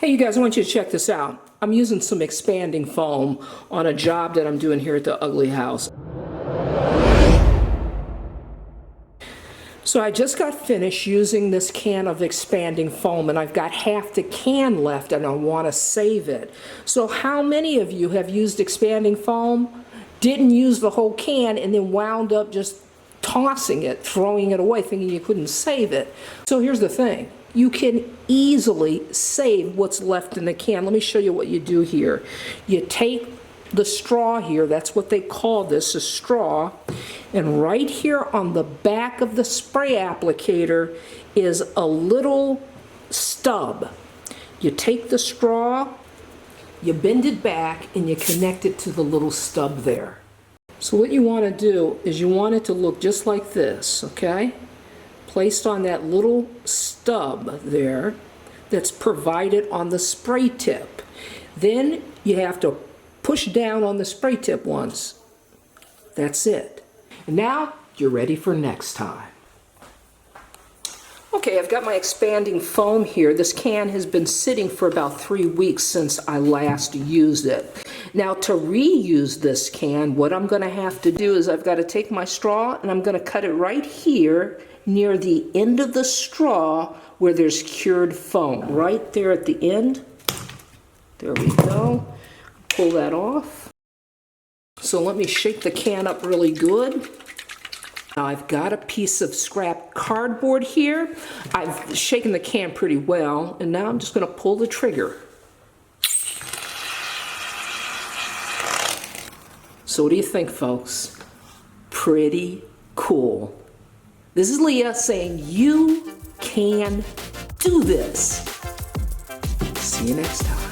Hey you guys, I want you to check this out. I'm using some expanding foam on a job that I'm doing here at the Ugly House. So I just got finished using this can of expanding foam, and I've got half the can left and I want to save it. So how many of you have used expanding foam, didn't use the whole can, and then wound up just tossing it, throwing it away, thinking you couldn't save it? So here's the thing. You can easily save what's left in the can. Let me show you what you do here. You take the straw here, that's what they call this, a straw, and right here on the back of the spray applicator is a little stub. You take the straw, you bend it back, and you connect it to the little stub there. So what you want to do is you want it to look just like this, okay? Placed on that little stub there that's provided on the spray tip. Then you have to push down on the spray tip once. That's it. And now you're ready for next time. Okay, I've got my expanding foam here. This can has been sitting for about 3 weeks since I last used it. Now to reuse this can, what I'm going to have to do is I've got to take my straw and I'm going to cut it right here near the end of the straw where there's cured foam. Right there at the end. There we go. Pull that off. So let me shake the can up really good. Now I've got a piece of scrap cardboard here. I've shaken the can pretty well, and now I'm just going to pull the trigger. So what do you think, folks? Pretty cool. This is Leah saying you can do this. See you next time.